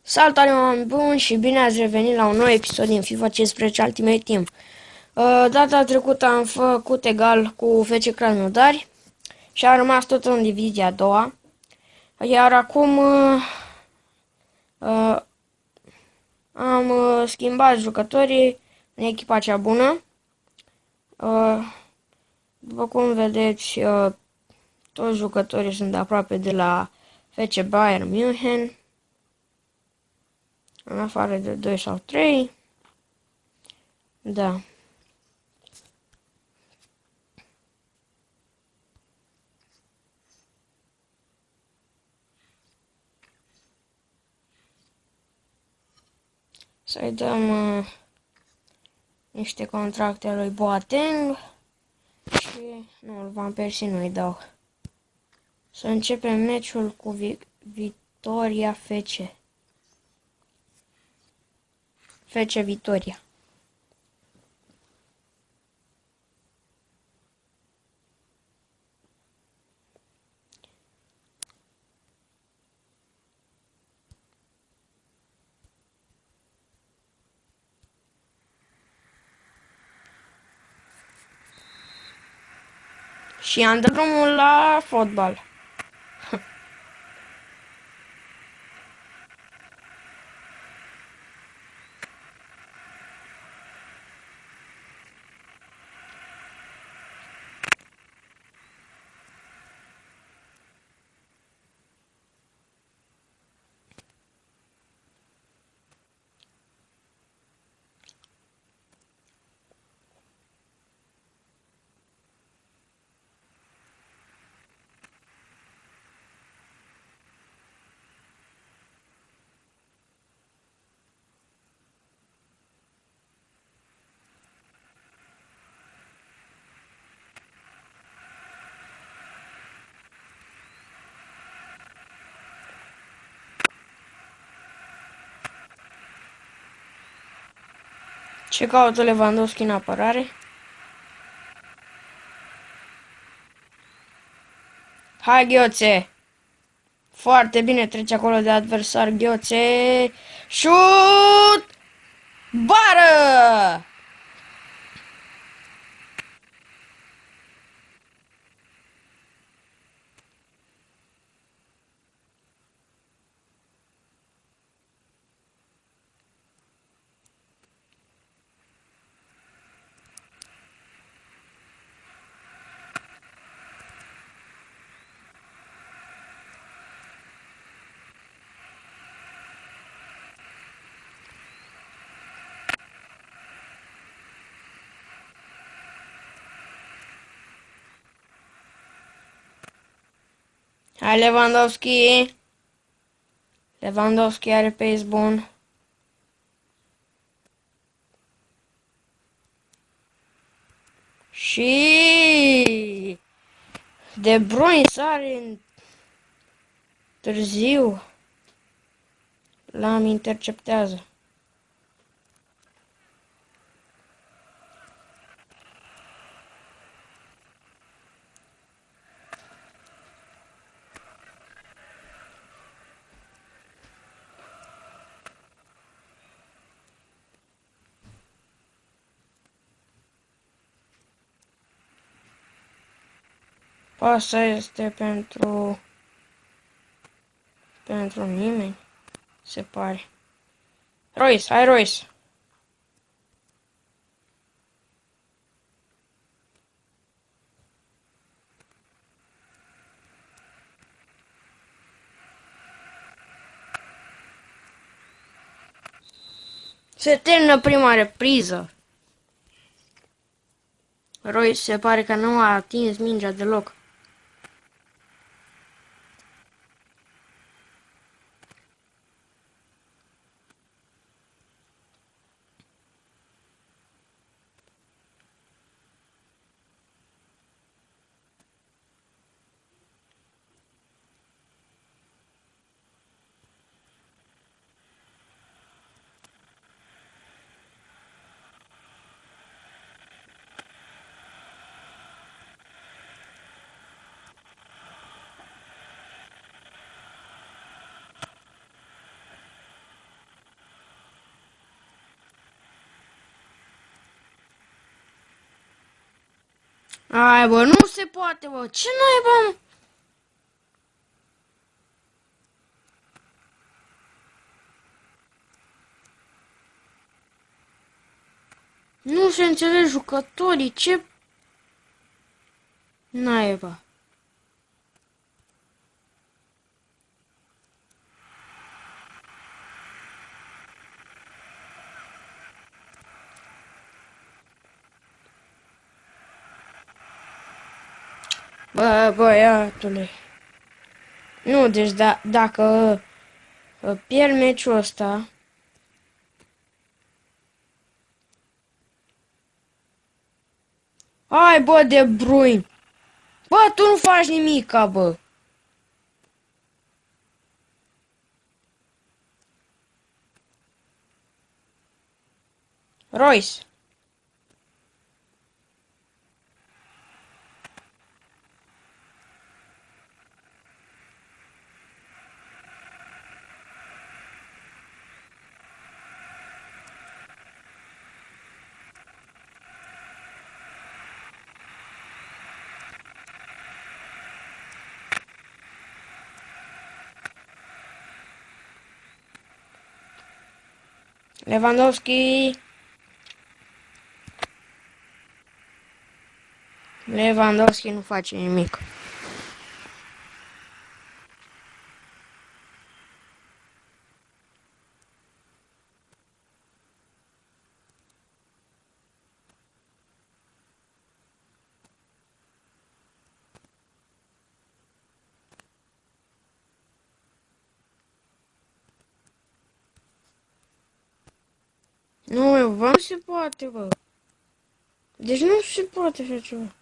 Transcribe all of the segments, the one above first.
Salutare, oameni buni, și bine ați revenit la un nou episod din FIFA 15 Ultimate Team. Data trecută am făcut egal cu FC Krasnodari și a rămas tot în divizia a doua. Iar acum uh, am schimbat jucătorii în echipa cea bună. După cum vedeți, toți jucătorii sunt aproape de la FC Bayern München, în afară de 2 sau 3. Da. Să-i dăm niște contracte lui Boateng și nu, Van Persie nu-i dau. Să începem meciul cu Vitoria FC. FC Vitoria. Și am dat drumul la fotbal. Ce caută Lewandowski în apărare? Hai, Ghioțe! Foarte bine trece acolo de adversar Ghioțe. Șut! Bară! Hai, Lewandowski! Lewandowski are pace bun. Și De Bruyne sare târziu. L-am interceptează. Pasa este pentru nimeni, se pare. Royce, hai Royce. Se termină prima repriză. Royce se pare că nu a atins mingea deloc. Ai, bă, nu se poate, bă. Ce naiba, mă? Nu se înțeleg jucătorii, ce naiba. Bă, băiatule. Nu, deci dacă pierd meciul ăsta, hai, bă, De Bruyne. Bă, tu nu faci nimica, bă. Royce. Lewandowski. Lewandowski nu face nimic. Nu, bă, nu se poate, bă. Deci nu se poate așa ceva.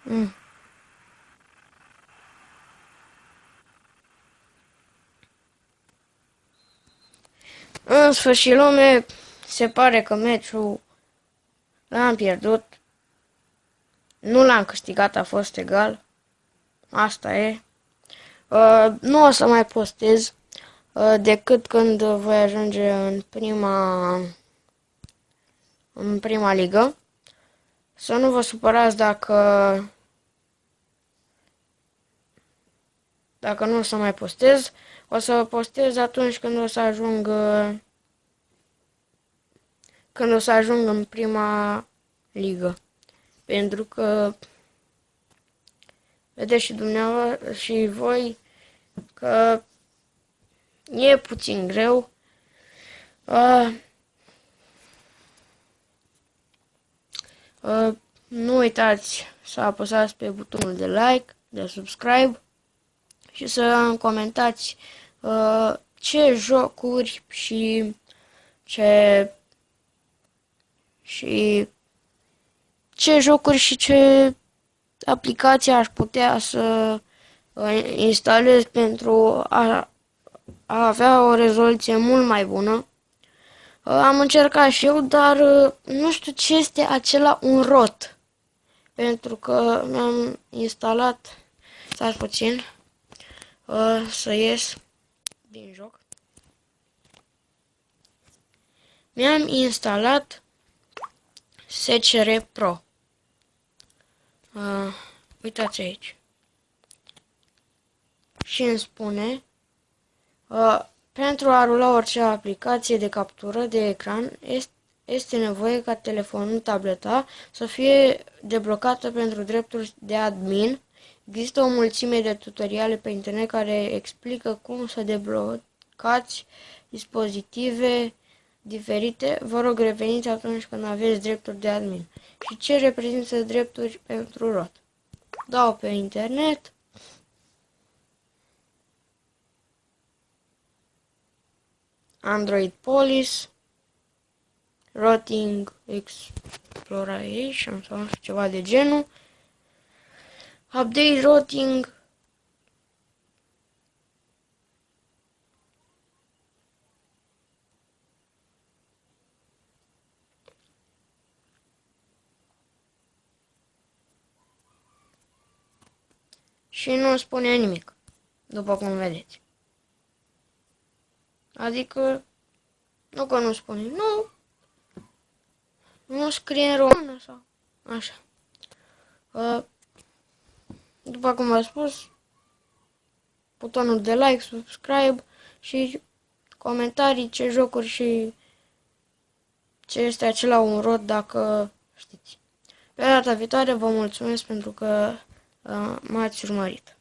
Mm. În sfârșit, lume, se pare că meciul l-am pierdut. Nu l-am câștigat, a fost egal. Asta e. Nu o să mai postez decât când voi ajunge în prima ligă. Să nu vă supărați dacă nu o să mai postez. O să postez atunci când o să ajung în prima ligă. Pentru că vedeți și dumneavoastră și voi că e puțin greu. Nu uitați să apăsați pe butonul de like, de subscribe și să comentați ce jocuri ce și ce jocuri și ce aplicații aș putea să instalez pentru a avea o rezoluție mult mai bună. Am încercat și eu, dar nu știu ce este acela un rot. Pentru că mi-am instalat, stați puțin, să ies din joc. Mi-am instalat SCR Pro. Uitați aici. Și îmi spune pentru a rula orice aplicație de captură de ecran este nevoie ca telefonul, tableta să fie deblocată pentru drepturi de admin. Există o mulțime de tutoriale pe internet care explică cum să deblocați dispozitive diferite. Vă rog, reveniți atunci când aveți drepturi de admin. Și ce reprezintă drepturi pentru ROT? Dau pe internet. Android Police, Routing Exploration sau ceva de genul, Update Routing, și nu spune nimic, după cum vedeți. Adică, nu că nu spune, nu scrie în română sau așa. După cum v-am spus, butonul de like, subscribe și comentarii ce jocuri și ce este acela un rod dacă știți. Pe data viitoare vă mulțumesc pentru că m-ați urmărit.